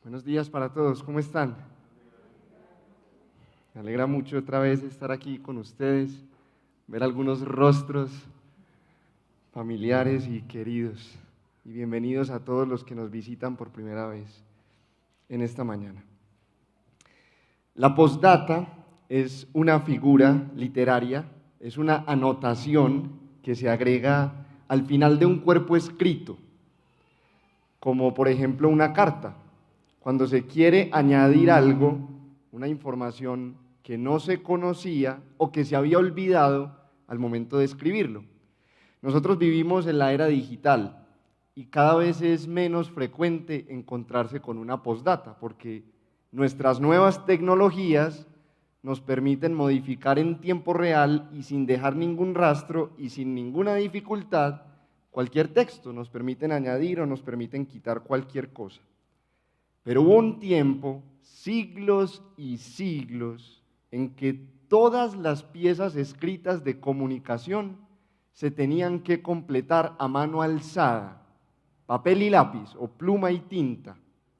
Buenos días para todos, ¿cómo están? Me alegra mucho otra vez estar aquí con ustedes, ver algunos rostros familiares y queridos. Y bienvenidos a todos los que nos visitan por primera vez en esta mañana. La postdata es una figura literaria, es una anotación que se agrega al final de un cuerpo escrito, como por ejemplo una carta. Cuando se quiere añadir algo, una información que no se conocía o que se había olvidado al momento de escribirlo. Nosotros vivimos en la era digital y cada vez es menos frecuente encontrarse con una postdata, porque nuestras nuevas tecnologías nos permiten modificar en tiempo real y sin dejar ningún rastro y sin ninguna dificultad cualquier texto, nos permiten añadir o nos permiten quitar cualquier cosa. Pero hubo un tiempo, siglos y siglos, en que todas las piezas escritas de comunicación se tenían que completar a mano alzada, papel y lápiz o pluma y tinta,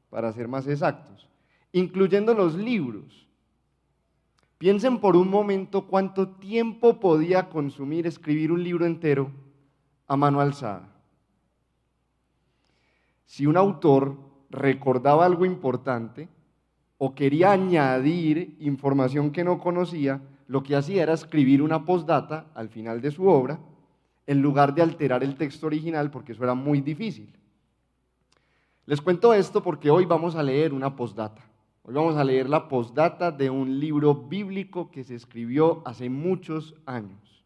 para ser más exactos, incluyendo los libros. Piensen por un momento cuánto tiempo podía consumir escribir un libro entero a mano alzada. Si un autor recordaba algo importante o quería añadir información que no conocía, lo que hacía era escribir una postdata al final de su obra, en lugar de alterar el texto original, porque eso era muy difícil. Les cuento esto porque hoy vamos a leer una postdata. Hoy vamos a leer la postdata de un libro bíblico que se escribió hace muchos años.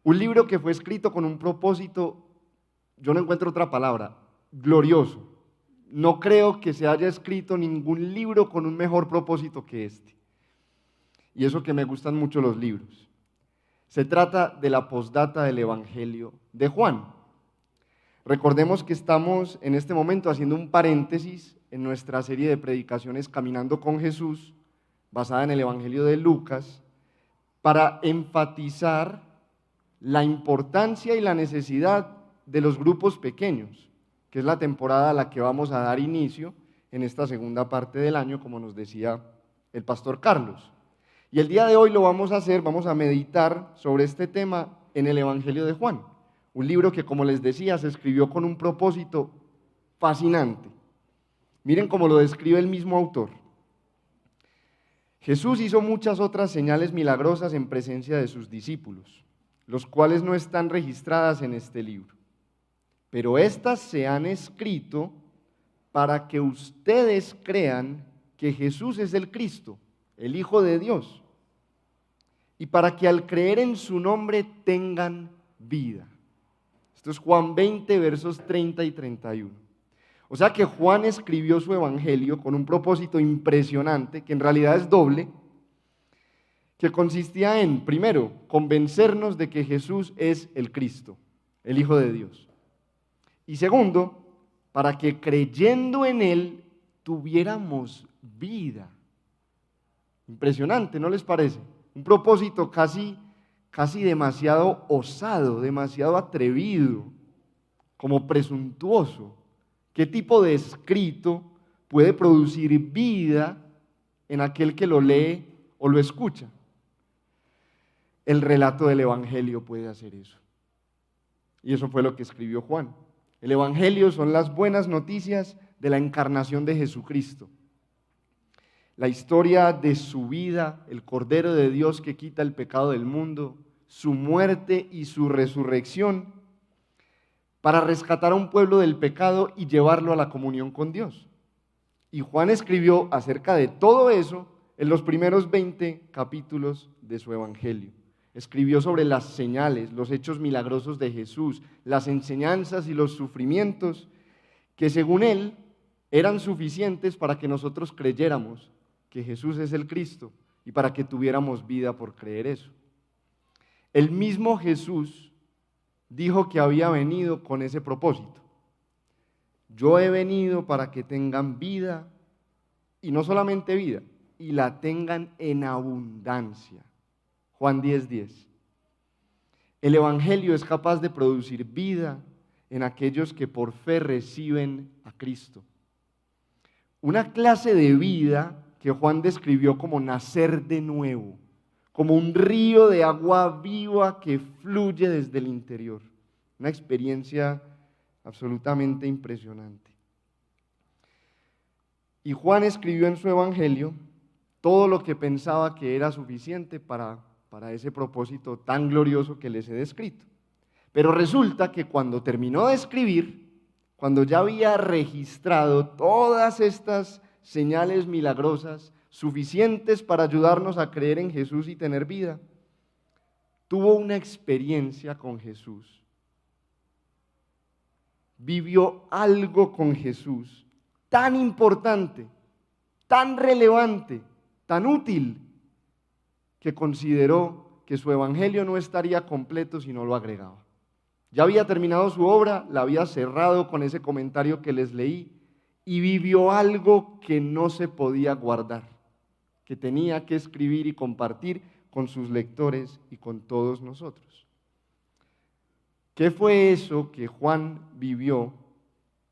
Un libro que fue escrito con un propósito, yo no encuentro otra palabra, glorioso. No creo que se haya escrito ningún libro con un mejor propósito que este. Y eso que me gustan mucho los libros. Se trata de la postdata del Evangelio de Juan. Recordemos que estamos en este momento haciendo un paréntesis en nuestra serie de predicaciones Caminando con Jesús, basada en el Evangelio de Lucas, para enfatizar la importancia y la necesidad de los grupos pequeños, que es la temporada a la que vamos a dar inicio en esta segunda parte del año, como nos decía el pastor Carlos. Y el día de hoy lo vamos a hacer, vamos a meditar sobre este tema en el Evangelio de Juan, un libro que, como les decía, se escribió con un propósito fascinante. Miren cómo lo describe el mismo autor. Jesús hizo muchas otras señales milagrosas en presencia de sus discípulos, los cuales no están registradas en este libro. Pero estas se han escrito para que ustedes crean que Jesús es el Cristo, el Hijo de Dios, y para que al creer en su nombre tengan vida. Esto es Juan 20, versos 30 y 31. O sea que Juan escribió su evangelio con un propósito impresionante, que en realidad es doble, que consistía en, primero, convencernos de que Jesús es el Cristo, el Hijo de Dios. Y segundo, para que creyendo en Él tuviéramos vida. Impresionante, ¿no les parece? Un propósito casi demasiado osado, demasiado atrevido, como presuntuoso. ¿Qué tipo de escrito puede producir vida en aquel que lo lee o lo escucha? El relato del Evangelio puede hacer eso. Y eso fue lo que escribió Juan. El Evangelio son las buenas noticias de la encarnación de Jesucristo. La historia de su vida, el Cordero de Dios que quita el pecado del mundo, su muerte y su resurrección, para rescatar a un pueblo del pecado y llevarlo a la comunión con Dios. Y Juan escribió acerca de todo eso en los primeros 20 capítulos de su Evangelio. Escribió sobre las señales, los hechos milagrosos de Jesús, las enseñanzas y los sufrimientos que según él eran suficientes para que nosotros creyéramos que Jesús es el Cristo y para que tuviéramos vida por creer eso. El mismo Jesús dijo que había venido con ese propósito. Yo he venido para que tengan vida, y no solamente vida, y la tengan en abundancia. Juan 10:10. El Evangelio es capaz de producir vida en aquellos que por fe reciben a Cristo. Una clase de vida que Juan describió como nacer de nuevo, como un río de agua viva que fluye desde el interior. Una experiencia absolutamente impresionante. Y Juan escribió en su evangelio todo lo que pensaba que era suficiente para ese propósito tan glorioso que les he descrito. Pero resulta que cuando terminó de escribir, cuando ya había registrado todas estas señales milagrosas suficientes para ayudarnos a creer en Jesús y tener vida, tuvo una experiencia con Jesús. Vivió algo con Jesús tan importante, tan relevante, tan útil, que consideró que su evangelio no estaría completo si no lo agregaba. Ya había terminado su obra, la había cerrado con ese comentario que les leí y vivió algo que no se podía guardar, que tenía que escribir y compartir con sus lectores y con todos nosotros. ¿Qué fue eso que Juan vivió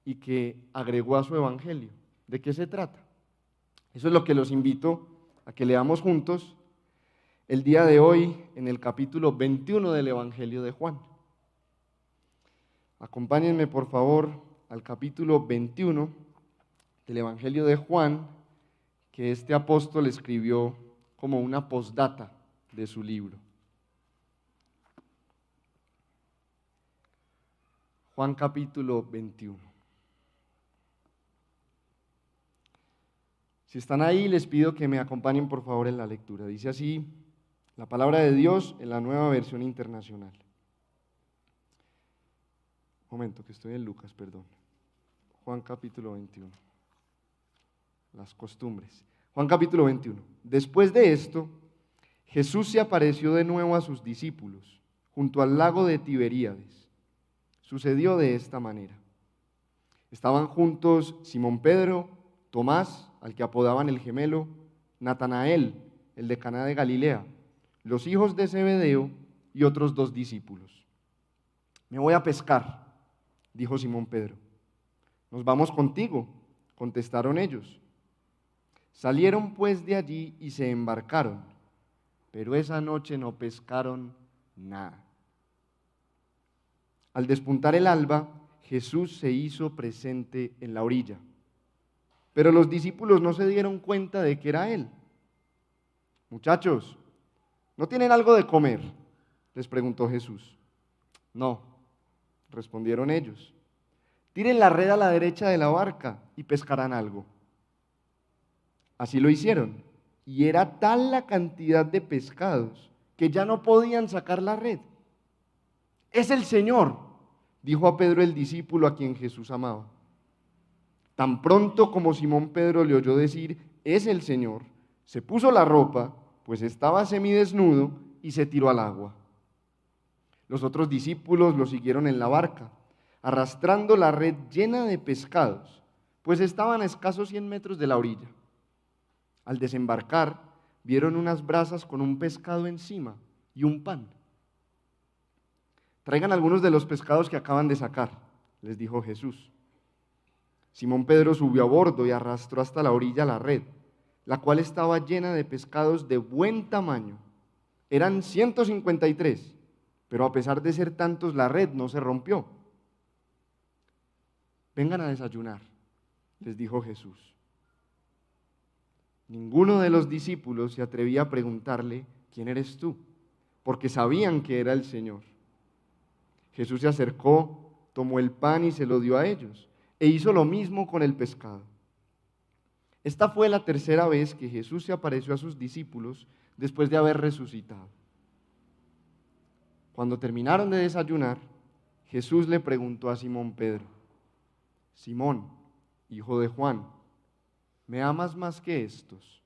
y que agregó a su evangelio? ¿De qué se trata? Eso es lo que los invito a que leamos juntos el día de hoy en el capítulo 21 del evangelio de Juan. Acompáñenme por favor al capítulo 21 del evangelio de Juan, que este apóstol escribió como una postdata de su libro. Juan capítulo 21. Si están ahí, les pido que me acompañen por favor en la lectura. Dice así la palabra de Dios en la Nueva Versión Internacional. Momento, que estoy en Lucas, perdón. Juan capítulo 21. Las costumbres. Juan capítulo 21. Después de esto, Jesús se apareció de nuevo a sus discípulos junto al lago de Tiberíades. Sucedió de esta manera. Estaban juntos Simón Pedro, Tomás, al que apodaban el gemelo, Natanael, el de Caná de Galilea, los hijos de Zebedeo y otros 2 discípulos. Me voy a pescar, dijo Simón Pedro. Nos vamos contigo, contestaron ellos. Salieron pues de allí y se embarcaron, pero esa noche no pescaron nada. Al despuntar el alba, Jesús se hizo presente en la orilla, pero los discípulos no se dieron cuenta de que era Él. Muchachos, ¿no tienen algo de comer?, les preguntó Jesús. No, respondieron ellos. Tiren la red a la derecha de la barca y pescarán algo. Así lo hicieron, y era tal la cantidad de pescados que ya no podían sacar la red. Es el Señor, dijo a Pedro el discípulo a quien Jesús amaba. Tan pronto como Simón Pedro le oyó decir, es el Señor, se puso la ropa, pues estaba semidesnudo, y se tiró al agua. Los otros discípulos lo siguieron en la barca, arrastrando la red llena de pescados, pues estaban a escasos 100 metros de la orilla. Al desembarcar, vieron unas brasas con un pescado encima y un pan. Traigan algunos de los pescados que acaban de sacar, les dijo Jesús. Simón Pedro subió a bordo y arrastró hasta la orilla la red, la cual estaba llena de pescados de buen tamaño. Eran 153, pero a pesar de ser tantos, la red no se rompió. Vengan a desayunar, les dijo Jesús. Ninguno de los discípulos se atrevía a preguntarle, ¿quién eres tú?, porque sabían que era el Señor. Jesús se acercó, tomó el pan y se lo dio a ellos, e hizo lo mismo con el pescado. Esta fue la tercera vez que Jesús se apareció a sus discípulos después de haber resucitado. Cuando terminaron de desayunar, Jesús le preguntó a Simón Pedro, Simón, hijo de Juan, ¿me amas más que estos?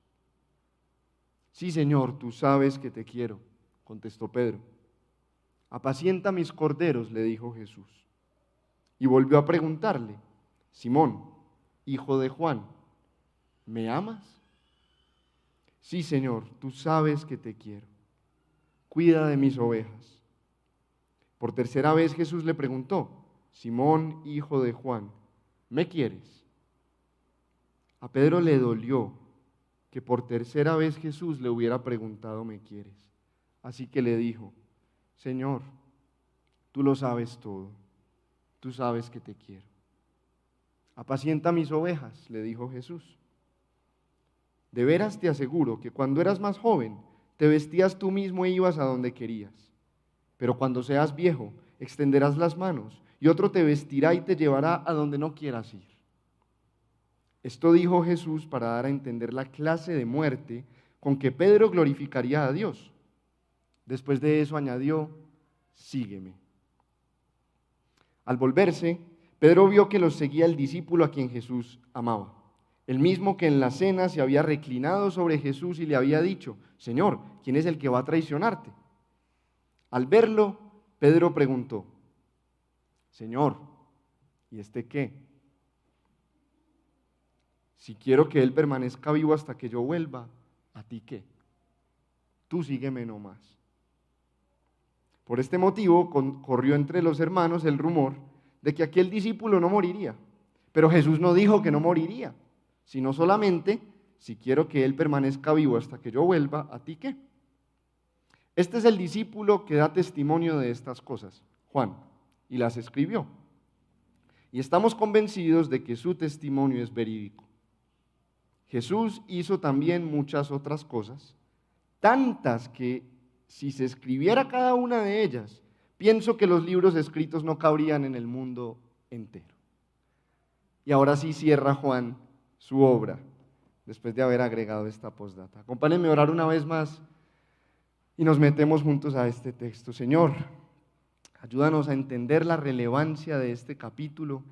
Sí, Señor, tú sabes que te quiero, contestó Pedro. Apacienta mis corderos, le dijo Jesús. Y volvió a preguntarle, Simón, hijo de Juan, ¿me amas? Sí, Señor, tú sabes que te quiero. Cuida de mis ovejas. Por tercera vez Jesús le preguntó, Simón, hijo de Juan, ¿me quieres? A Pedro le dolió que por tercera vez Jesús le hubiera preguntado, ¿me quieres? Así que le dijo, Señor, tú lo sabes todo, tú sabes que te quiero. Apacienta mis ovejas, le dijo Jesús. De veras te aseguro que cuando eras más joven, te vestías tú mismo e ibas a donde querías. Pero cuando seas viejo, extenderás las manos y otro te vestirá y te llevará a donde no quieras ir. Esto dijo Jesús para dar a entender la clase de muerte con que Pedro glorificaría a Dios. Después de eso añadió, sígueme. Al volverse, Pedro vio que los seguía el discípulo a quien Jesús amaba, el mismo que en la cena se había reclinado sobre Jesús y le había dicho, Señor, ¿quién es el que va a traicionarte? Al verlo, Pedro preguntó, Señor, ¿y este qué? Si quiero que él permanezca vivo hasta que yo vuelva, ¿a ti qué? Tú sígueme nomás. Por este motivo corrió entre los hermanos el rumor de que aquel discípulo no moriría. Pero Jesús no dijo que no moriría, sino solamente, si quiero que él permanezca vivo hasta que yo vuelva, ¿a ti qué? Este es el discípulo que da testimonio de estas cosas, Juan, y las escribió. Y estamos convencidos de que su testimonio es verídico. Jesús hizo también muchas otras cosas, tantas que si se escribiera cada una de ellas, pienso que los libros escritos no cabrían en el mundo entero. Y ahora sí cierra Juan su obra, después de haber agregado esta postdata. Acompáñenme a orar una vez más y nos metemos juntos a este texto. Señor, ayúdanos a entender la relevancia de este capítulo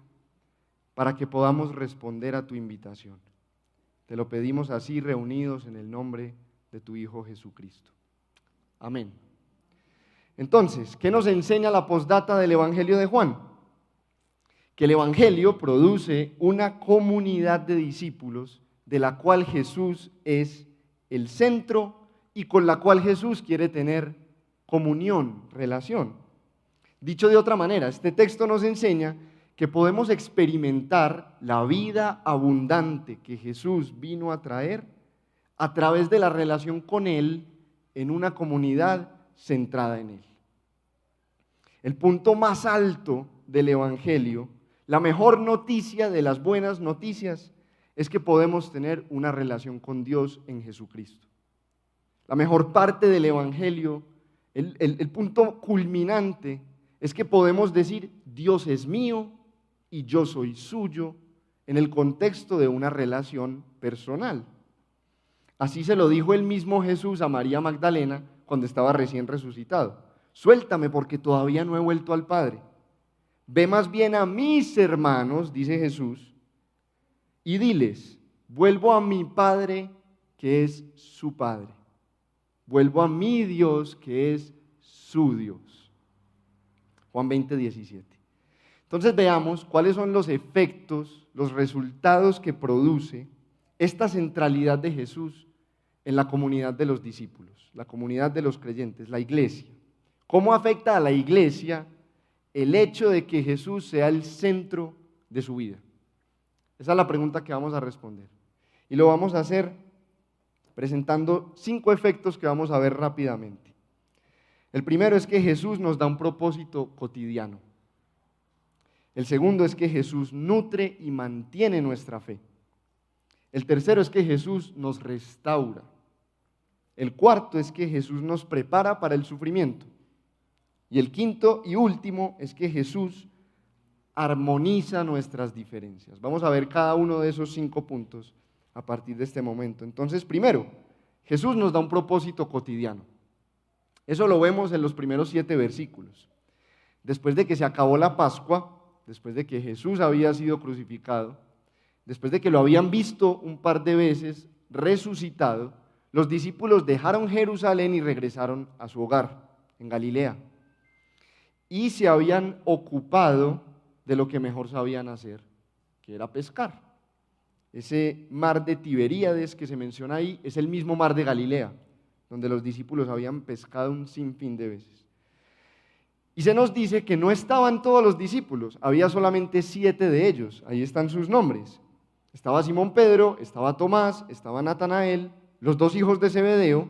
para que podamos responder a tu invitación. Te lo pedimos así, reunidos en el nombre de tu Hijo Jesucristo. Amén. Entonces, ¿qué nos enseña la postdata del Evangelio de Juan? Que el Evangelio produce una comunidad de discípulos de la cual Jesús es el centro y con la cual Jesús quiere tener comunión, relación. Dicho de otra manera, este texto nos enseña que podemos experimentar la vida abundante que Jesús vino a traer a través de la relación con Él en una comunidad centrada en Él. El punto más alto del Evangelio, la mejor noticia de las buenas noticias, es que podemos tener una relación con Dios en Jesucristo. La mejor parte del Evangelio, el punto culminante, es que podemos decir, Dios es mío y yo soy suyo, en el contexto de una relación personal. Así se lo dijo el mismo Jesús a María Magdalena cuando estaba recién resucitado. Suéltame porque todavía no he vuelto al Padre. Ve más bien a mis hermanos, dice Jesús, y diles, vuelvo a mi Padre que es su Padre. Vuelvo a mi Dios que es su Dios. Juan 20, 17. Entonces veamos cuáles son los efectos, los resultados que produce esta centralidad de Jesús en la comunidad de los discípulos, la comunidad de los creyentes, la iglesia. ¿Cómo afecta a la iglesia el hecho de que Jesús sea el centro de su vida? Esa es la pregunta que vamos a responder. Y lo vamos a hacer presentando 5 efectos que vamos a ver rápidamente. El primero es que Jesús nos da un propósito cotidiano. El segundo es que Jesús nutre y mantiene nuestra fe. El tercero es que Jesús nos restaura. El cuarto es que Jesús nos prepara para el sufrimiento. Y el quinto y último es que Jesús armoniza nuestras diferencias. Vamos a ver cada uno de esos 5 puntos a partir de este momento. Entonces, primero, Jesús nos da un propósito cotidiano. Eso lo vemos en los primeros 7 versículos. Después de que se acabó la Pascua, después de que Jesús había sido crucificado, después de que lo habían visto un par de veces resucitado, los discípulos dejaron Jerusalén y regresaron a su hogar en Galilea. Y se habían ocupado de lo que mejor sabían hacer, que era pescar. Ese mar de Tiberíades que se menciona ahí es el mismo mar de Galilea, donde los discípulos habían pescado un sinfín de veces. Y se nos dice que no estaban todos los discípulos, había solamente 7 de ellos, ahí están sus nombres. Estaba Simón Pedro, estaba Tomás, estaba Natanael, los dos hijos de Zebedeo,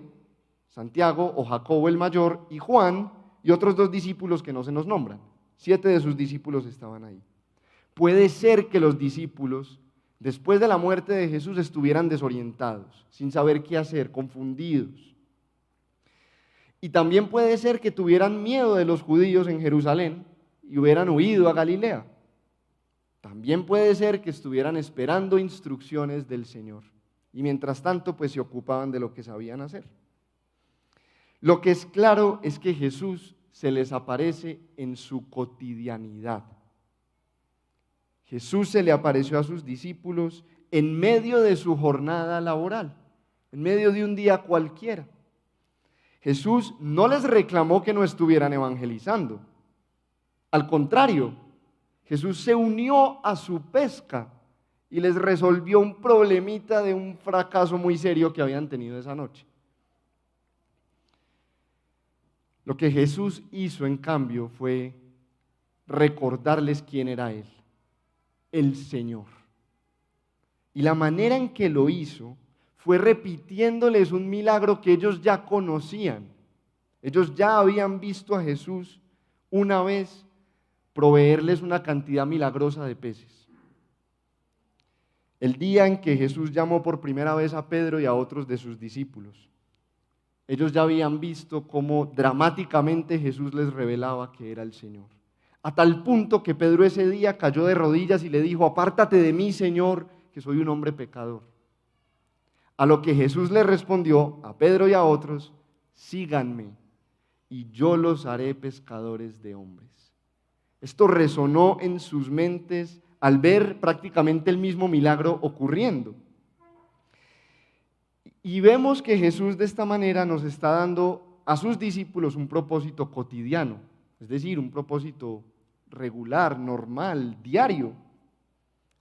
Santiago o Jacobo el mayor y Juan y otros dos discípulos que no se nos nombran. 7 de sus discípulos estaban ahí. Puede ser que los discípulos, después de la muerte de Jesús, estuvieran desorientados, sin saber qué hacer, confundidos. Y también puede ser que tuvieran miedo de los judíos en Jerusalén y hubieran huido a Galilea. También puede ser que estuvieran esperando instrucciones del Señor y mientras tanto pues se ocupaban de lo que sabían hacer. Lo que es claro es que Jesús se les aparece en su cotidianidad. Jesús se le apareció a sus discípulos en medio de su jornada laboral, en medio de un día cualquiera. Jesús no les reclamó que no estuvieran evangelizando. Al contrario, Jesús se unió a su pesca y les resolvió un problemita de un fracaso muy serio que habían tenido esa noche. Lo que Jesús hizo, en cambio, fue recordarles quién era Él, el Señor. Y la manera en que lo hizo fue repitiéndoles un milagro que ellos ya conocían. Ellos ya habían visto a Jesús una vez proveerles una cantidad milagrosa de peces. El día en que Jesús llamó por primera vez a Pedro y a otros de sus discípulos, ellos ya habían visto cómo dramáticamente Jesús les revelaba que era el Señor. A tal punto que Pedro ese día cayó de rodillas y le dijo: apártate de mí, Señor, que soy un hombre pecador. A lo que Jesús le respondió a Pedro y a otros: síganme y yo los haré pescadores de hombres. Esto resonó en sus mentes al ver prácticamente el mismo milagro ocurriendo. Y vemos que Jesús de esta manera nos está dando a sus discípulos un propósito cotidiano, es decir, un propósito regular, normal, diario.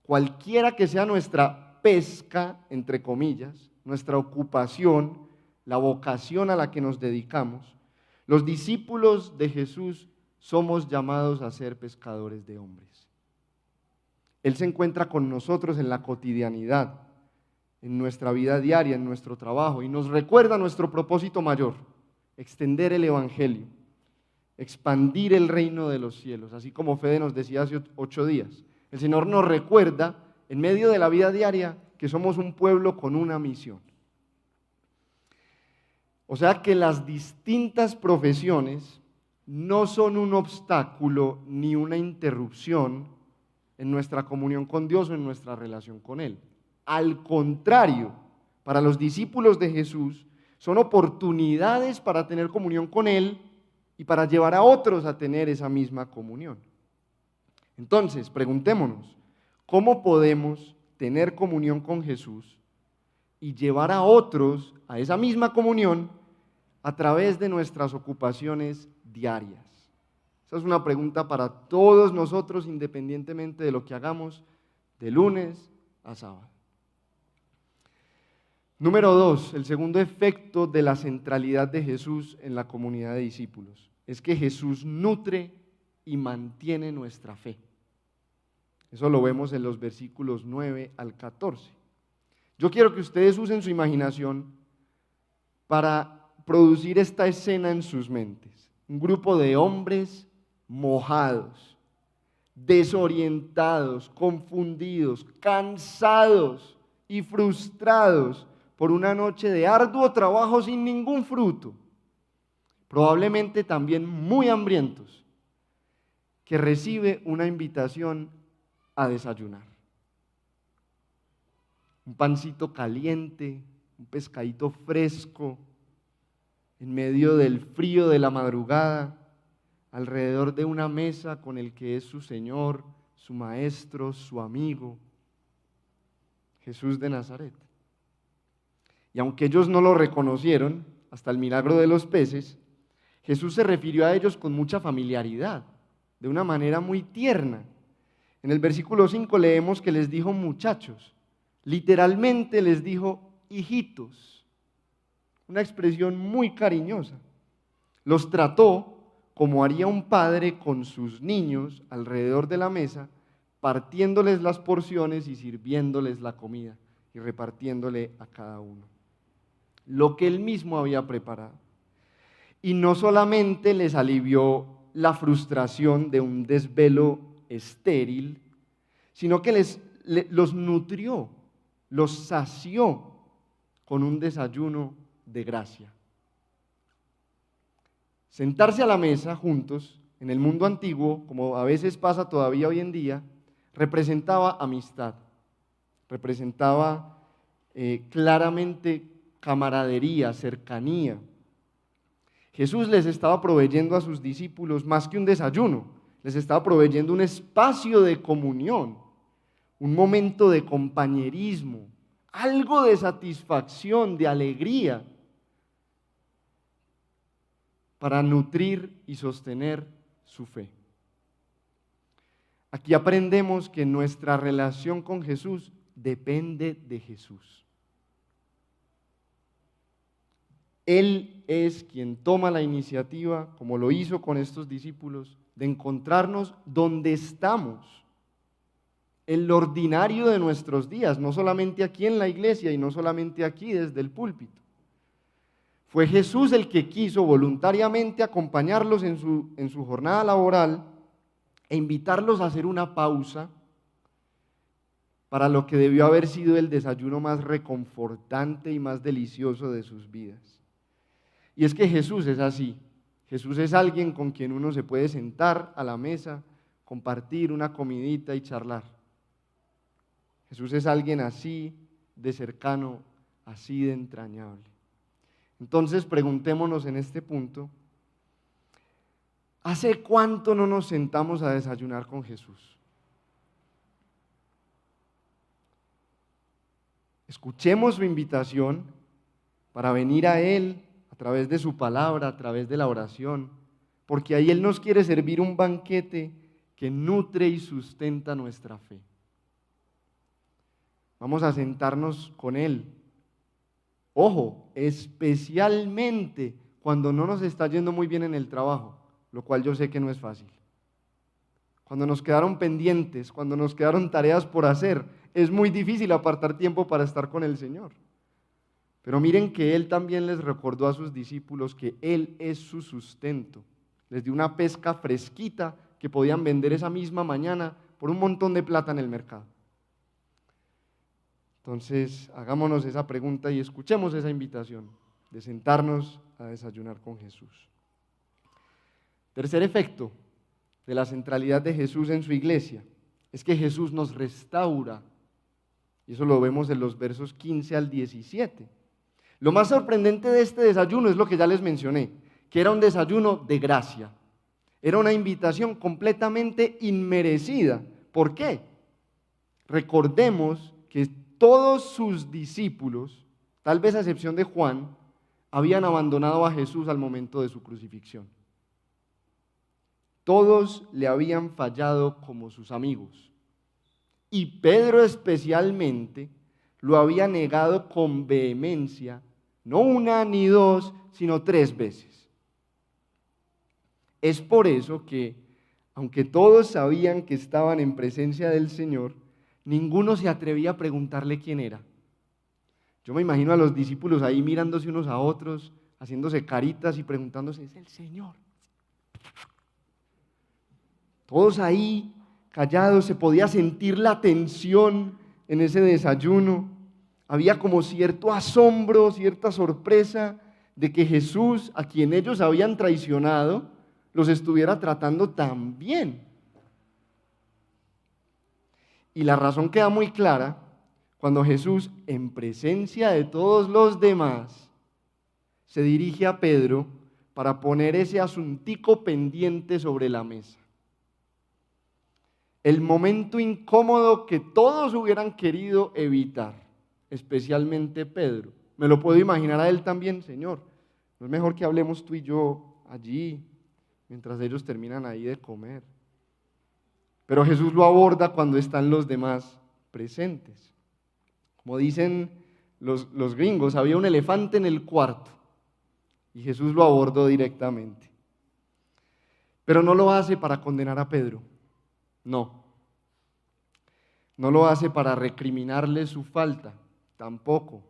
Cualquiera que sea nuestra pesca, entre comillas, nuestra ocupación, la vocación a la que nos dedicamos, los discípulos de Jesús somos llamados a ser pescadores de hombres. Él se encuentra con nosotros en la cotidianidad, en nuestra vida diaria, en nuestro trabajo, y nos recuerda nuestro propósito mayor: extender el Evangelio, expandir el reino de los cielos, así como Fede nos decía hace 8 días. El Señor nos recuerda, en medio de la vida diaria, que somos un pueblo con una misión. O sea que las distintas profesiones no son un obstáculo ni una interrupción en nuestra comunión con Dios o en nuestra relación con Él. Al contrario, para los discípulos de Jesús son oportunidades para tener comunión con Él y para llevar a otros a tener esa misma comunión. Entonces, preguntémonos, ¿cómo podemos tener comunión con Jesús y llevar a otros a esa misma comunión a través de nuestras ocupaciones diarias? Esa es una pregunta para todos nosotros, independientemente de lo que hagamos de lunes a sábado. Número 2, el segundo efecto de la centralidad de Jesús en la comunidad de discípulos es que Jesús nutre y mantiene nuestra fe. Eso lo vemos en los versículos 9 al 14. Yo quiero que ustedes usen su imaginación para producir esta escena en sus mentes. Un grupo de hombres mojados, desorientados, confundidos, cansados y frustrados por una noche de arduo trabajo sin ningún fruto, probablemente también muy hambrientos, que recibe una invitación a desayunar. Un pancito caliente, un pescadito fresco, en medio del frío de la madrugada, alrededor de una mesa con el que es su Señor, su Maestro, su amigo, Jesús de Nazaret. Y aunque ellos no lo reconocieron, hasta el milagro de los peces, Jesús se refirió a ellos con mucha familiaridad, de una manera muy tierna. En el versículo 5 leemos que les dijo muchachos, literalmente les dijo hijitos, una expresión muy cariñosa. Los trató como haría un padre con sus niños alrededor de la mesa, partiéndoles las porciones y sirviéndoles la comida y repartiéndole a cada uno lo que él mismo había preparado. Y no solamente les alivió la frustración de un desvelo estéril, sino que los nutrió, los sació con un desayuno de gracia. Sentarse a la mesa juntos en el mundo antiguo, como a veces pasa todavía hoy en día, representaba amistad, representaba claramente camaradería, cercanía. Jesús les estaba proveyendo a sus discípulos más que un desayuno, les estaba proveyendo un espacio de comunión, un momento de compañerismo, algo de satisfacción, de alegría, para nutrir y sostener su fe. Aquí aprendemos que nuestra relación con Jesús depende de Jesús. Él es quien toma la iniciativa, como lo hizo con estos discípulos, de encontrarnos donde estamos, en lo ordinario de nuestros días, no solamente aquí en la iglesia y no solamente aquí desde el púlpito. Fue Jesús el que quiso voluntariamente acompañarlos en su jornada laboral e invitarlos a hacer una pausa para lo que debió haber sido el desayuno más reconfortante y más delicioso de sus vidas. Y es que Jesús es así. Jesús es alguien con quien uno se puede sentar a la mesa, compartir una comidita y charlar. Jesús es alguien así de cercano, así de entrañable. Entonces preguntémonos en este punto, ¿hace cuánto no nos sentamos a desayunar con Jesús? Escuchemos su invitación para venir a Él a través de su palabra, a través de la oración, porque ahí Él nos quiere servir un banquete que nutre y sustenta nuestra fe. Vamos a sentarnos con Él. Ojo, especialmente cuando no nos está yendo muy bien en el trabajo, lo cual yo sé que no es fácil. Cuando nos quedaron pendientes, cuando nos quedaron tareas por hacer, es muy difícil apartar tiempo para estar con el Señor. Pero miren que Él también les recordó a sus discípulos que Él es su sustento. Les dio una pesca fresquita que podían vender esa misma mañana por un montón de plata en el mercado. Entonces, hagámonos esa pregunta y escuchemos esa invitación de sentarnos a desayunar con Jesús. Tercer efecto de la centralidad de Jesús en su iglesia es que Jesús nos restaura. Y eso lo vemos en los versos 15 al 17. Lo más sorprendente de este desayuno es lo que ya les mencioné, que era un desayuno de gracia. Era una invitación completamente inmerecida. ¿Por qué? Recordemos que todos sus discípulos, tal vez a excepción de Juan, habían abandonado a Jesús al momento de su crucifixión. Todos le habían fallado como sus amigos. Y Pedro especialmente lo había negado con vehemencia, no una ni dos, sino 3 veces. Es por eso que, aunque todos sabían que estaban en presencia del Señor, ninguno se atrevía a preguntarle quién era. Yo me imagino a los discípulos ahí mirándose unos a otros, haciéndose caritas y preguntándose, ¿es el Señor? Todos ahí callados, se podía sentir la tensión en ese desayuno. Había como cierto asombro, cierta sorpresa de que Jesús, a quien ellos habían traicionado, los estuviera tratando tan bien. Y la razón queda muy clara cuando Jesús, en presencia de todos los demás, se dirige a Pedro para poner ese asuntico pendiente sobre la mesa. El momento incómodo que todos hubieran querido evitar, especialmente Pedro. Me lo puedo imaginar a él también, Señor. No es mejor que hablemos tú y yo allí, mientras ellos terminan ahí de comer. Pero Jesús lo aborda cuando están los demás presentes. Como dicen los gringos, había un elefante en el cuarto y Jesús lo abordó directamente. Pero no lo hace para condenar a Pedro, no. No lo hace para recriminarle su falta, tampoco.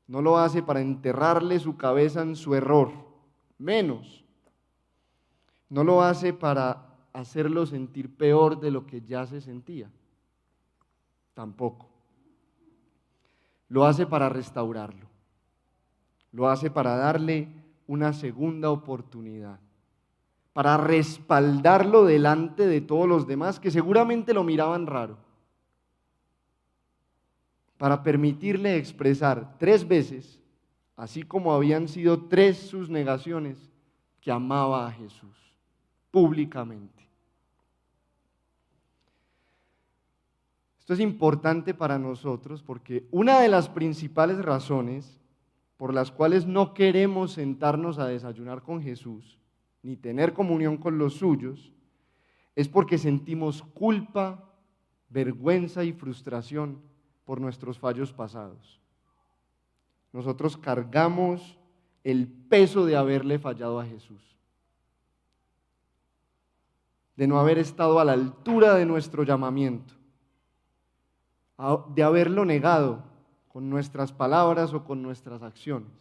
No lo hace para enterrarle su cabeza en su error, menos. No lo hace para hacerlo sentir peor de lo que ya se sentía, tampoco. Lo hace para restaurarlo. Lo hace para darle una segunda oportunidad, para respaldarlo delante de todos los demás que seguramente lo miraban raro, para permitirle expresar 3 veces, así como habían sido 3 sus negaciones, que amaba a Jesús públicamente. Esto es importante para nosotros porque una de las principales razones por las cuales no queremos sentarnos a desayunar con Jesús, ni tener comunión con los suyos, es porque sentimos culpa, vergüenza y frustración por nuestros fallos pasados. Nosotros cargamos el peso de haberle fallado a Jesús, de no haber estado a la altura de nuestro llamamiento, de haberlo negado con nuestras palabras o con nuestras acciones,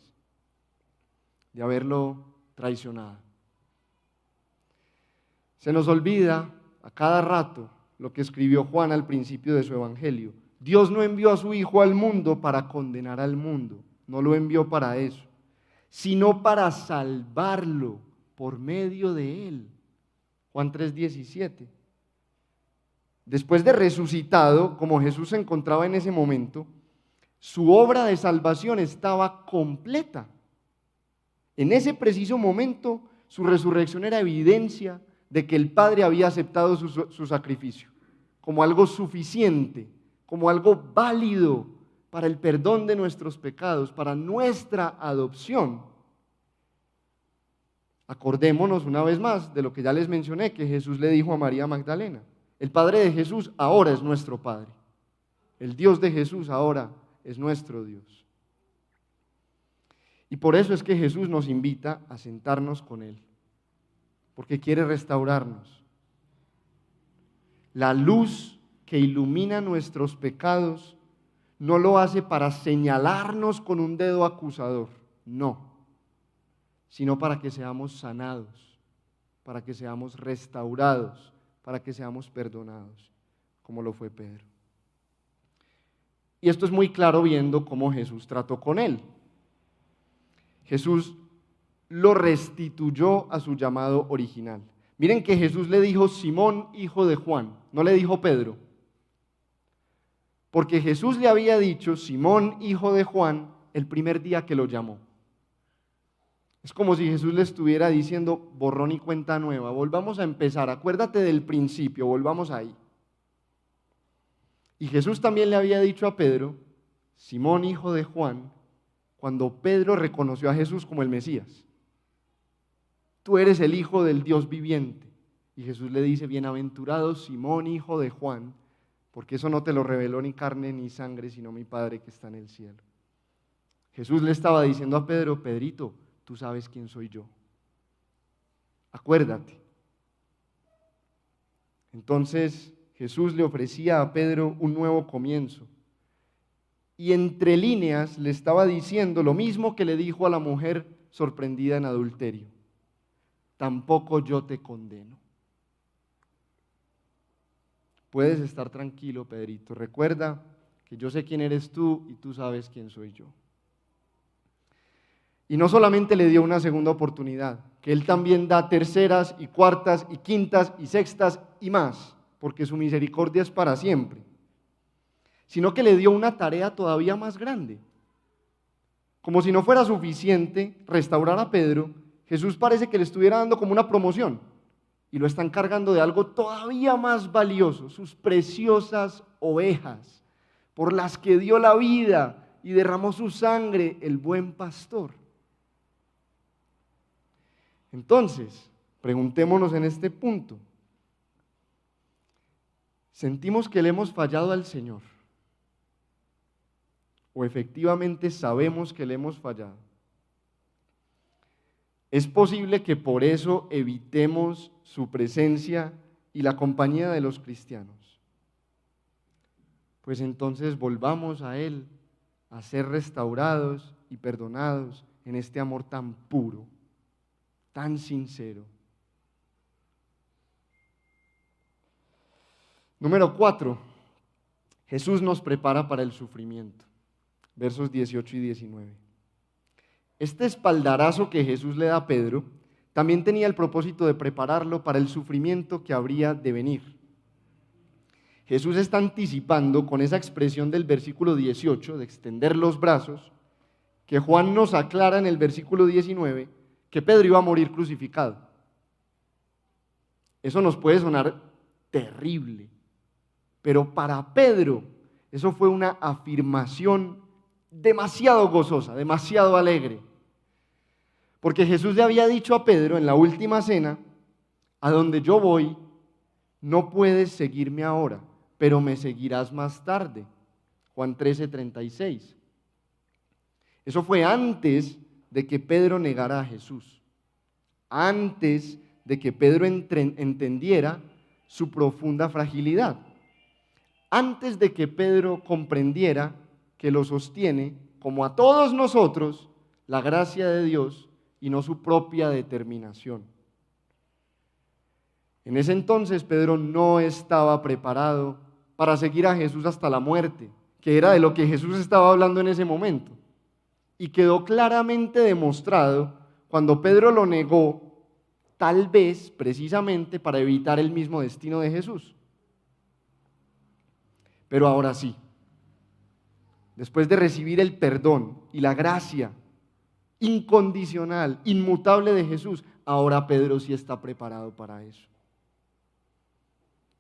de haberlo traicionado. Se nos olvida a cada rato lo que escribió Juan al principio de su evangelio. Dios no envió a su Hijo al mundo para condenar al mundo, no lo envió para eso, sino para salvarlo por medio de él. Juan 3:17. Después de resucitado, como Jesús se encontraba en ese momento, su obra de salvación estaba completa. En ese preciso momento, su resurrección era evidencia de que el Padre había aceptado su sacrificio como algo suficiente, como algo válido para el perdón de nuestros pecados, para nuestra adopción. Acordémonos una vez más de lo que ya les mencioné, que Jesús le dijo a María Magdalena. El Padre de Jesús ahora es nuestro Padre. El Dios de Jesús ahora es nuestro Dios. Y por eso es que Jesús nos invita a sentarnos con Él, porque quiere restaurarnos. La luz que ilumina nuestros pecados no lo hace para señalarnos con un dedo acusador, no, sino para que seamos sanados, para que seamos restaurados, para que seamos perdonados, como lo fue Pedro. Y esto es muy claro viendo cómo Jesús trató con él. Jesús lo restituyó a su llamado original. Miren que Jesús le dijo Simón, hijo de Juan, no le dijo Pedro. Porque Jesús le había dicho Simón, hijo de Juan, el primer día que lo llamó. Es como si Jesús le estuviera diciendo borrón y cuenta nueva, volvamos a empezar, acuérdate del principio, volvamos ahí. Y Jesús también le había dicho a Pedro, Simón, hijo de Juan, cuando Pedro reconoció a Jesús como el Mesías. Tú eres el Hijo del Dios viviente. Y Jesús le dice, bienaventurado Simón, hijo de Juan, porque eso no te lo reveló ni carne ni sangre, sino mi Padre que está en el cielo. Jesús le estaba diciendo a Pedro, Pedrito, tú sabes quién soy yo. Acuérdate. Entonces Jesús le ofrecía a Pedro un nuevo comienzo. Y entre líneas le estaba diciendo lo mismo que le dijo a la mujer sorprendida en adulterio. Tampoco yo te condeno. Puedes estar tranquilo, Pedrito. Recuerda que yo sé quién eres tú y tú sabes quién soy yo. Y no solamente le dio una segunda oportunidad, que Él también da terceras y cuartas y quintas y sextas y más, porque su misericordia es para siempre, sino que le dio una tarea todavía más grande. Como si no fuera suficiente restaurar a Pedro, Jesús parece que le estuviera dando como una promoción y lo está encargando de algo todavía más valioso, sus preciosas ovejas, por las que dio la vida y derramó su sangre el buen pastor. Entonces, preguntémonos en este punto, ¿sentimos que le hemos fallado al Señor? ¿O efectivamente sabemos que le hemos fallado? Es posible que por eso evitemos su presencia y la compañía de los cristianos. pues entonces volvamos a Él, a ser restaurados y perdonados en este amor tan puro, tan sincero. Número 4, Jesús nos prepara para el sufrimiento. Versos 18 y 19. Este espaldarazo que Jesús le da a Pedro también tenía el propósito de prepararlo para el sufrimiento que habría de venir. Jesús está anticipando con esa expresión del versículo 18, de extender los brazos, que Juan nos aclara en el versículo 19, que Pedro iba a morir crucificado. Eso nos puede sonar terrible, pero para Pedro eso fue una afirmación demasiado gozosa, demasiado alegre. Porque Jesús le había dicho a Pedro en la última cena: a donde yo voy, no puedes seguirme ahora, pero me seguirás más tarde. Juan 13:36. Eso fue antes de que Pedro negara a Jesús, antes de que Pedro entendiera su profunda fragilidad, antes de que Pedro comprendiera que lo sostiene, como a todos nosotros, la gracia de Dios y no su propia determinación. En ese entonces Pedro no estaba preparado para seguir a Jesús hasta la muerte, que era de lo que Jesús estaba hablando en ese momento. Y quedó claramente demostrado cuando Pedro lo negó, tal vez precisamente para evitar el mismo destino de Jesús. Pero ahora sí, después de recibir el perdón y la gracia incondicional, inmutable de Jesús, ahora Pedro sí está preparado para eso.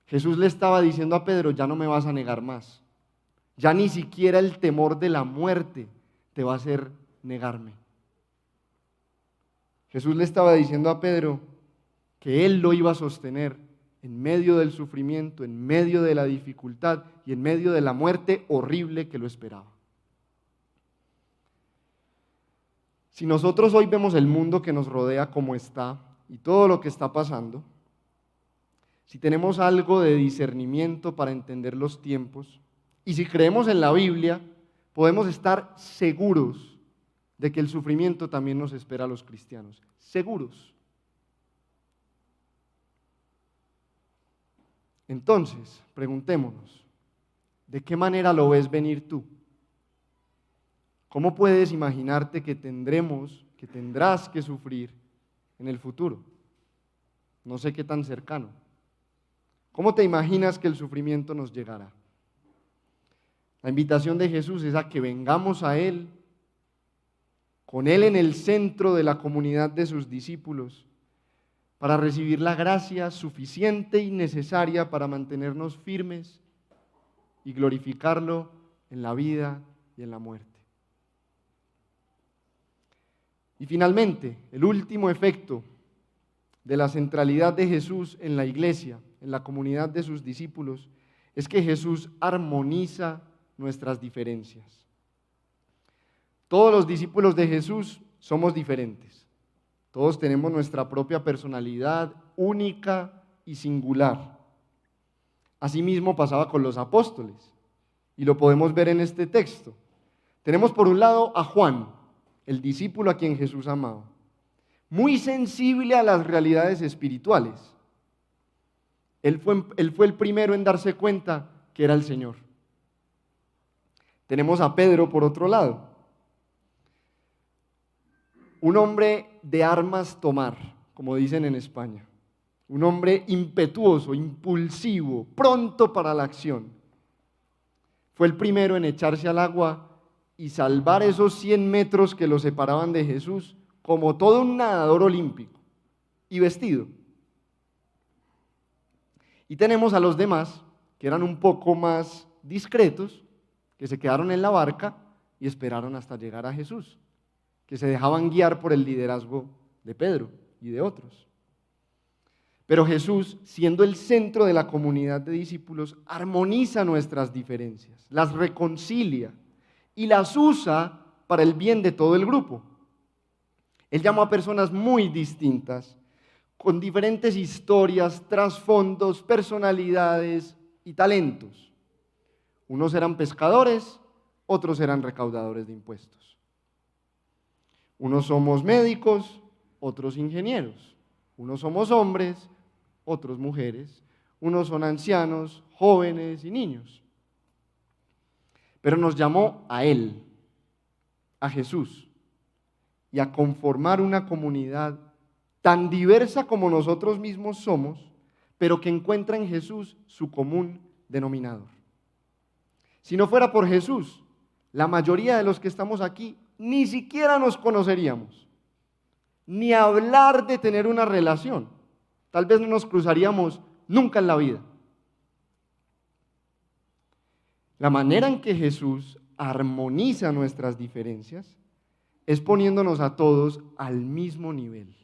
Jesús le estaba diciendo a Pedro: ya no me vas a negar más. Ya ni siquiera el temor de la muerte te va a hacer negarme. Jesús le estaba diciendo a Pedro que Él lo iba a sostener en medio del sufrimiento, en medio de la dificultad y en medio de la muerte horrible que lo esperaba. Si nosotros hoy vemos el mundo que nos rodea como está y todo lo que está pasando, si tenemos algo de discernimiento para entender los tiempos, y si creemos en la Biblia, podemos estar seguros de que el sufrimiento también nos espera a los cristianos. Seguros. Entonces, preguntémonos, ¿de qué manera lo ves venir tú? ¿Cómo puedes imaginarte que tendrás que sufrir en el futuro? No sé qué tan cercano. ¿Cómo te imaginas que el sufrimiento nos llegará? La invitación de Jesús es a que vengamos a Él, con Él en el centro de la comunidad de sus discípulos, para recibir la gracia suficiente y necesaria para mantenernos firmes y glorificarlo en la vida y en la muerte. Y finalmente, el último efecto de la centralidad de Jesús en la iglesia, en la comunidad de sus discípulos, es que Jesús armoniza nuestras diferencias. Todos los discípulos de Jesús somos diferentes. Todos tenemos nuestra propia personalidad única y singular. Asimismo pasaba con los apóstoles, y lo podemos ver en este texto. Tenemos por un lado a Juan, el discípulo a quien Jesús amaba, muy sensible a las realidades espirituales. Él fue el primero en darse cuenta que era el Señor. Tenemos a Pedro por otro lado, un hombre de armas tomar, como dicen en España, un hombre impetuoso, impulsivo, pronto para la acción. Fue el primero en echarse al agua y salvar esos 100 metros que lo separaban de Jesús, como todo un nadador olímpico y vestido. Y tenemos a los demás, que eran un poco más discretos, que se quedaron en la barca y esperaron hasta llegar a Jesús, que se dejaban guiar por el liderazgo de Pedro y de otros. Pero Jesús, siendo el centro de la comunidad de discípulos, armoniza nuestras diferencias, las reconcilia y las usa para el bien de todo el grupo. Él llamó a personas muy distintas, con diferentes historias, trasfondos, personalidades y talentos. Unos eran pescadores, otros eran recaudadores de impuestos. Unos somos médicos, otros ingenieros. Unos somos hombres, otros mujeres. Unos son ancianos, jóvenes y niños. Pero nos llamó a Él, a Jesús, y a conformar una comunidad tan diversa como nosotros mismos somos, pero que encuentra en Jesús su común denominador. Si no fuera por Jesús, la mayoría de los que estamos aquí ni siquiera nos conoceríamos, ni hablar de tener una relación. Tal vez no nos cruzaríamos nunca en la vida. La manera en que Jesús armoniza nuestras diferencias es poniéndonos a todos al mismo nivel,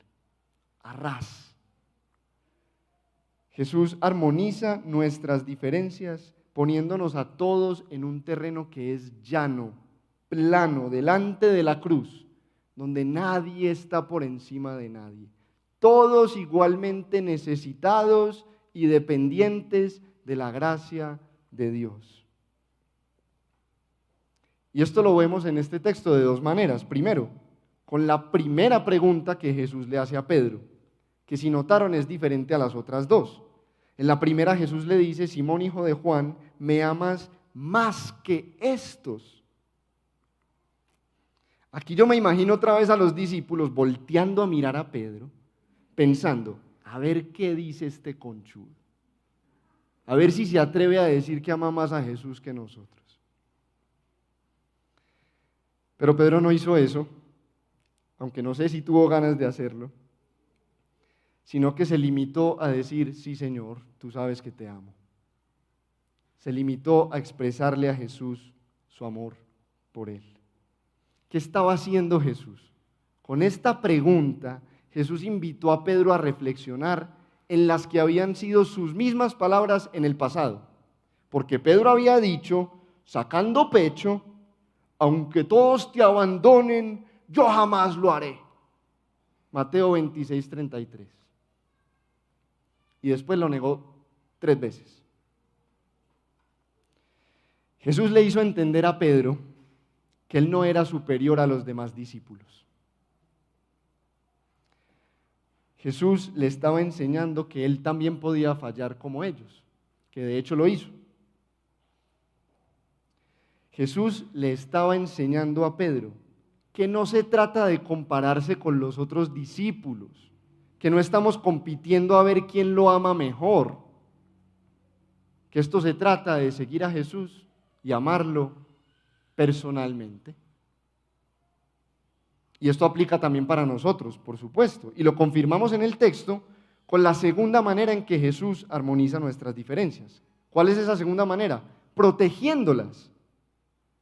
a ras. Jesús armoniza nuestras diferencias poniéndonos a todos en un terreno que es llano, plano, delante de la cruz, donde nadie está por encima de nadie. Todos igualmente necesitados y dependientes de la gracia de Dios. Y esto lo vemos en este texto de dos maneras. Primero, con la primera pregunta que Jesús le hace a Pedro, que si notaron es diferente a las otras dos. En la primera Jesús le dice: Simón, hijo de Juan, ¿me amas más que estos? Aquí yo me imagino otra vez a los discípulos volteando a mirar a Pedro, pensando, a ver qué dice este conchudo. A ver si se atreve a decir que ama más a Jesús que nosotros. Pero Pedro no hizo eso, aunque no sé si tuvo ganas de hacerlo, sino que se limitó a decir: sí, Señor, tú sabes que te amo. Se limitó a expresarle a Jesús su amor por él. ¿Qué estaba haciendo Jesús? Con esta pregunta, Jesús invitó a Pedro a reflexionar en las que habían sido sus mismas palabras en el pasado. Porque Pedro había dicho, sacando pecho: aunque todos te abandonen, yo jamás lo haré. Mateo 26, 33. Y después lo negó 3 veces. Jesús le hizo entender a Pedro que él no era superior a los demás discípulos. Jesús le estaba enseñando que él también podía fallar como ellos, que de hecho lo hizo. Jesús le estaba enseñando a Pedro que no se trata de compararse con los otros discípulos, que no estamos compitiendo a ver quién lo ama mejor, que esto se trata de seguir a Jesús y amarlo personalmente. Y esto aplica también para nosotros, por supuesto, y lo confirmamos en el texto con la segunda manera en que Jesús armoniza nuestras diferencias. ¿Cuál es esa segunda manera? Protegiéndolas.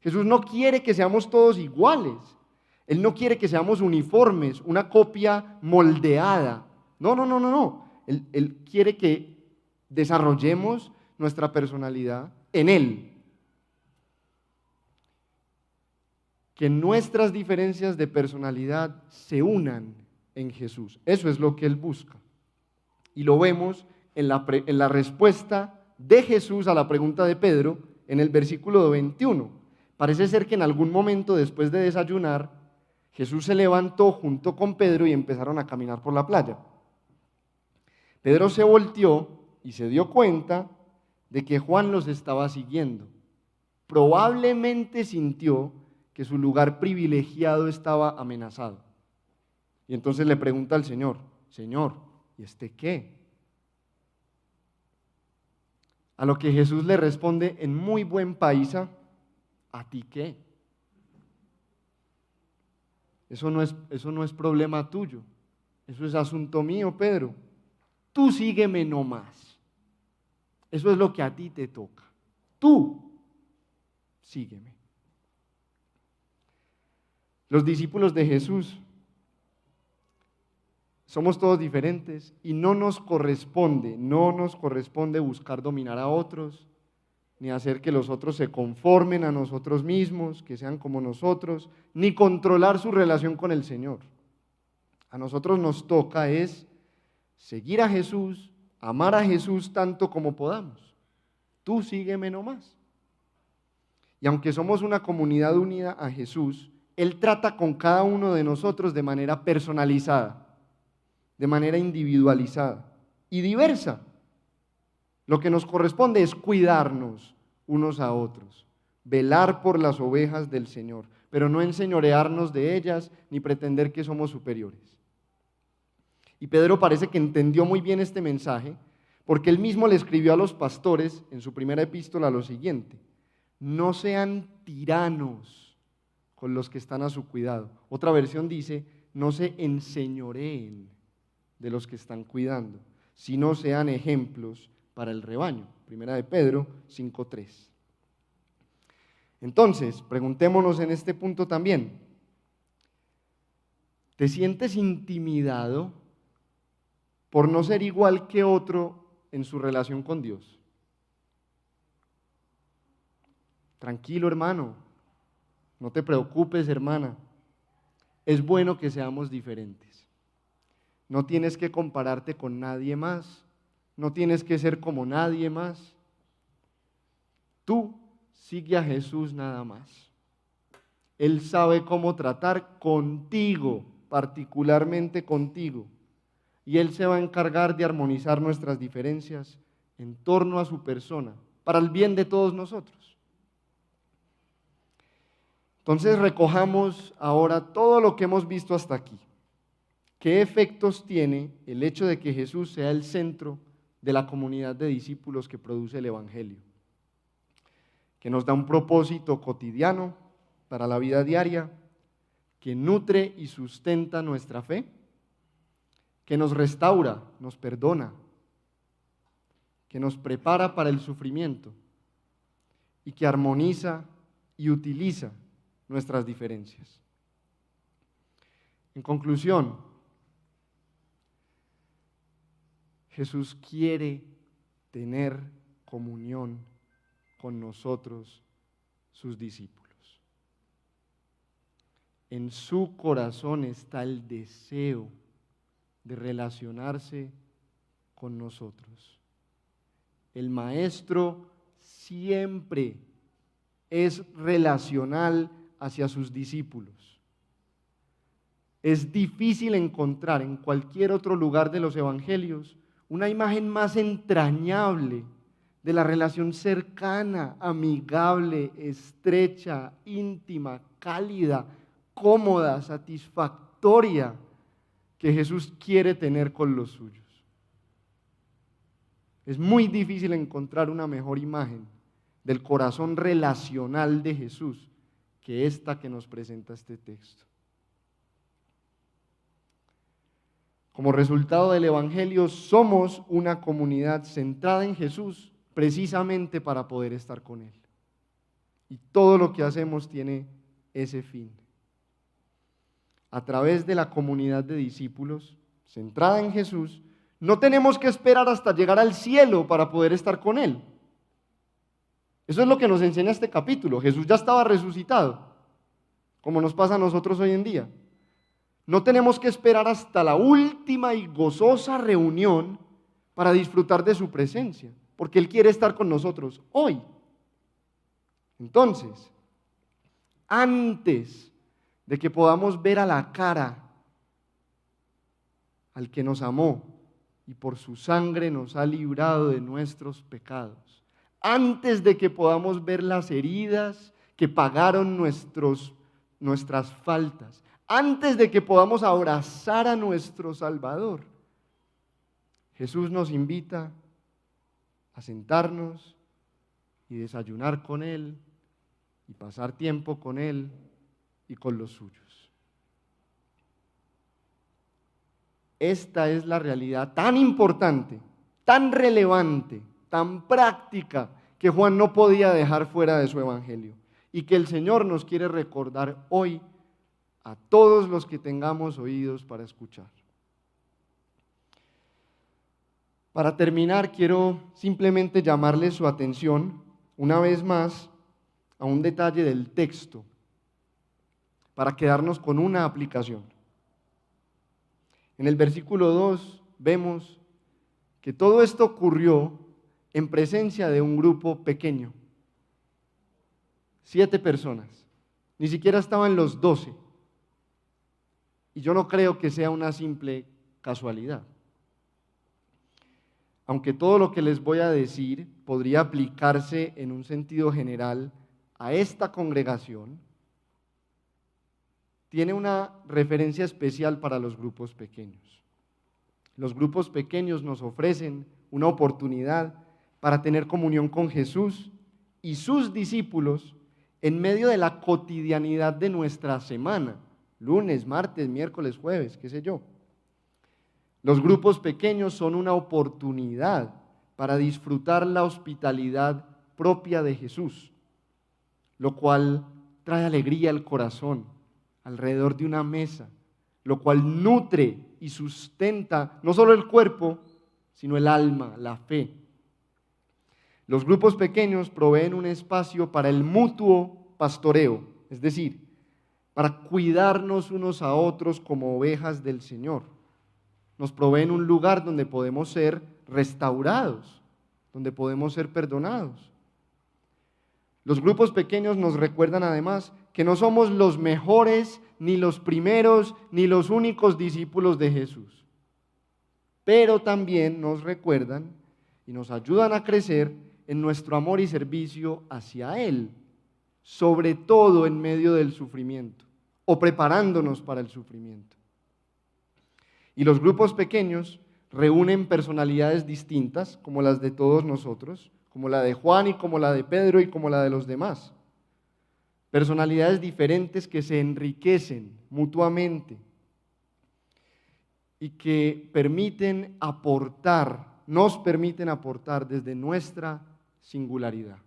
Jesús no quiere que seamos todos iguales. Él no quiere que seamos uniformes, una copia moldeada. No. Él quiere que desarrollemos nuestra personalidad en Él. Que nuestras diferencias de personalidad se unan en Jesús. Eso es lo que Él busca. Y lo vemos en la respuesta de Jesús a la pregunta de Pedro en el versículo 21. Parece ser que en algún momento después de desayunar, Jesús se levantó junto con Pedro y empezaron a caminar por la playa. Pedro se volteó y se dio cuenta de que Juan los estaba siguiendo. Probablemente sintió que su lugar privilegiado estaba amenazado. Y entonces le pregunta al Señor: Señor, ¿y este qué? A lo que Jesús le responde en muy buen paisa: ¿a ti qué? Eso no es problema tuyo. Eso es asunto mío, Pedro. Tú sígueme nomás. Eso es lo que a ti te toca. Tú sígueme. Los discípulos de Jesús somos todos diferentes y no nos corresponde buscar dominar a otros, ni hacer que los otros se conformen a nosotros mismos, que sean como nosotros, ni controlar su relación con el Señor. A nosotros nos toca es seguir a Jesús, amar a Jesús tanto como podamos. Tú sígueme nomás. Y aunque somos una comunidad unida a Jesús, Él trata con cada uno de nosotros de manera personalizada, de manera individualizada y diversa. Lo que nos corresponde es cuidarnos unos a otros, velar por las ovejas del Señor, pero no enseñorearnos de ellas ni pretender que somos superiores. Y Pedro parece que entendió muy bien este mensaje, porque él mismo le escribió a los pastores en su primera epístola lo siguiente: no sean tiranos con los que están a su cuidado. Otra versión dice: no se enseñoreen de los que están cuidando, sino sean ejemplos para el rebaño. Primera de Pedro 5:3. Entonces, preguntémonos en este punto también: ¿te sientes intimidado por no ser igual que otro en su relación con Dios? Tranquilo, hermano, no te preocupes, hermana. Es bueno que seamos diferentes. No tienes que compararte con nadie más, no tienes que ser como nadie más. Tú sigue a Jesús nada más. Él sabe cómo tratar contigo, particularmente contigo. Y Él se va a encargar de armonizar nuestras diferencias en torno a su persona, para el bien de todos nosotros. Entonces recojamos ahora todo lo que hemos visto hasta aquí. ¿Qué efectos tiene el hecho de que Jesús sea el centro de la comunidad de discípulos que produce el Evangelio? Que nos da un propósito cotidiano para la vida diaria, que nutre y sustenta nuestra fe, que nos restaura, nos perdona, que nos prepara para el sufrimiento y que armoniza y utiliza nuestras diferencias. En conclusión, Jesús quiere tener comunión con nosotros, sus discípulos. En su corazón está el deseo de relacionarse con nosotros. El Maestro siempre es relacional hacia sus discípulos. Es difícil encontrar en cualquier otro lugar de los evangelios una imagen más entrañable de la relación cercana, amigable, estrecha, íntima, cálida, cómoda, satisfactoria que Jesús quiere tener con los suyos. Es muy difícil encontrar una mejor imagen del corazón relacional de Jesús que esta que nos presenta este texto. Como resultado del Evangelio, somos una comunidad centrada en Jesús precisamente para poder estar con Él. Y todo lo que hacemos tiene ese fin. A través de la comunidad de discípulos centrada en Jesús, no tenemos que esperar hasta llegar al cielo para poder estar con Él. Eso es lo que nos enseña este capítulo. Jesús ya estaba resucitado, como nos pasa a nosotros hoy en día. No tenemos que esperar hasta la última y gozosa reunión para disfrutar de su presencia, porque Él quiere estar con nosotros hoy. Entonces, antes de que podamos ver a la cara al que nos amó y por su sangre nos ha librado de nuestros pecados, antes de que podamos ver las heridas que pagaron nuestras faltas, antes de que podamos abrazar a nuestro Salvador, Jesús nos invita a sentarnos y desayunar con Él y pasar tiempo con Él y con los suyos. Esta es la realidad tan importante, tan relevante, tan práctica, que Juan no podía dejar fuera de su evangelio y que el Señor nos quiere recordar hoy a todos los que tengamos oídos para escuchar. Para terminar, quiero simplemente llamarle su atención una vez más a un detalle del texto para quedarnos con una aplicación. En el versículo 2 vemos que todo esto ocurrió en presencia de un grupo pequeño. 7 personas. Ni siquiera estaban los 12. Y yo no creo que sea una simple casualidad. Aunque todo lo que les voy a decir podría aplicarse en un sentido general a esta congregación, tiene una referencia especial para los grupos pequeños. Los grupos pequeños nos ofrecen una oportunidad para tener comunión con Jesús y sus discípulos en medio de la cotidianidad de nuestra semana, lunes, martes, miércoles, jueves, qué sé yo. Los grupos pequeños son una oportunidad para disfrutar la hospitalidad propia de Jesús, lo cual trae alegría al corazón alrededor de una mesa, lo cual nutre y sustenta no solo el cuerpo, sino el alma, la fe. Los grupos pequeños proveen un espacio para el mutuo pastoreo, es decir, para cuidarnos unos a otros como ovejas del Señor. Nos proveen un lugar donde podemos ser restaurados, donde podemos ser perdonados. Los grupos pequeños nos recuerdan además que no somos los mejores, ni los primeros, ni los únicos discípulos de Jesús. Pero también nos recuerdan y nos ayudan a crecer en nuestro amor y servicio hacia Él, sobre todo en medio del sufrimiento o preparándonos para el sufrimiento. Y los grupos pequeños reúnen personalidades distintas, como las de todos nosotros, como la de Juan y como la de Pedro y como la de los demás. Personalidades diferentes que se enriquecen mutuamente y que nos permiten aportar desde nuestra singularidad.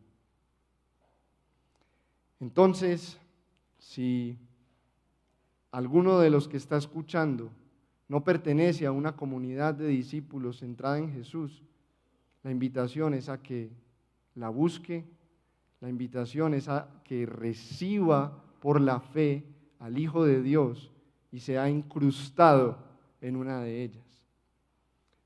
Entonces, si alguno de los que está escuchando no pertenece a una comunidad de discípulos centrada en Jesús, la invitación es a que la busque, la invitación es a que reciba por la fe al Hijo de Dios y sea incrustado en una de ellas.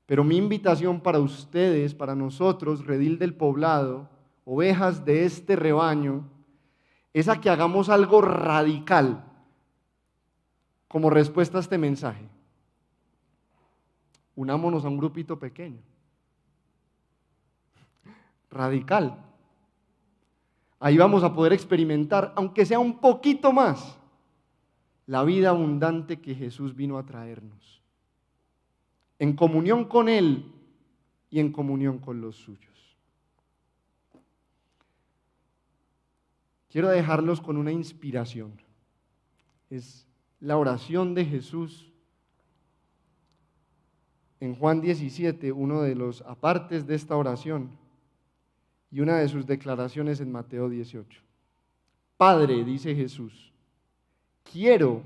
Pero mi invitación para ustedes, para nosotros, redil del poblado, ovejas de este rebaño, es a que hagamos algo radical como respuesta a este mensaje. Unámonos a un grupito pequeño. Radical. Ahí vamos a poder experimentar, aunque sea un poquito más, la vida abundante que Jesús vino a traernos. En comunión con Él y en comunión con los suyos. Quiero dejarlos con una inspiración. Es la oración de Jesús en Juan 17, uno de los apartes de esta oración, y una de sus declaraciones en Mateo 18. Padre, dice Jesús, quiero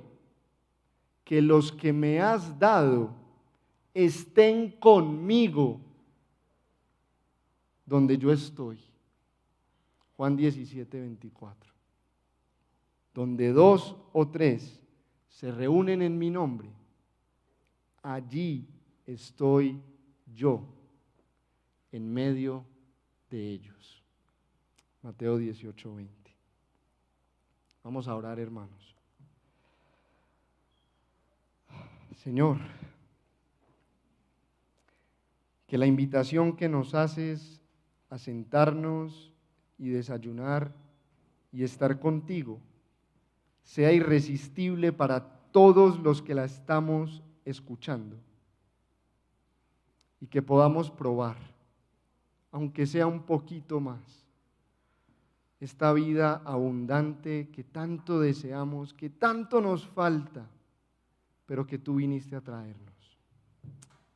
que los que me has dado estén conmigo donde yo estoy. Juan 17, 24. Donde 2 o 3 se reúnen en mi nombre, allí estoy yo en medio de ellos. Mateo 18, 20. Vamos a orar, hermanos. Señor, que la invitación que nos haces a sentarnos y desayunar y estar contigo sea irresistible para todos los que la estamos escuchando y que podamos probar, aunque sea un poquito más, esta vida abundante que tanto deseamos, que tanto nos falta, pero que tú viniste a traernos.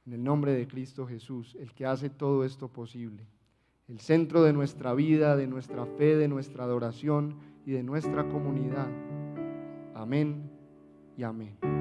En el nombre de Cristo Jesús, el que hace todo esto posible, el centro de nuestra vida, de nuestra fe, de nuestra adoración y de nuestra comunidad. Amén y amén.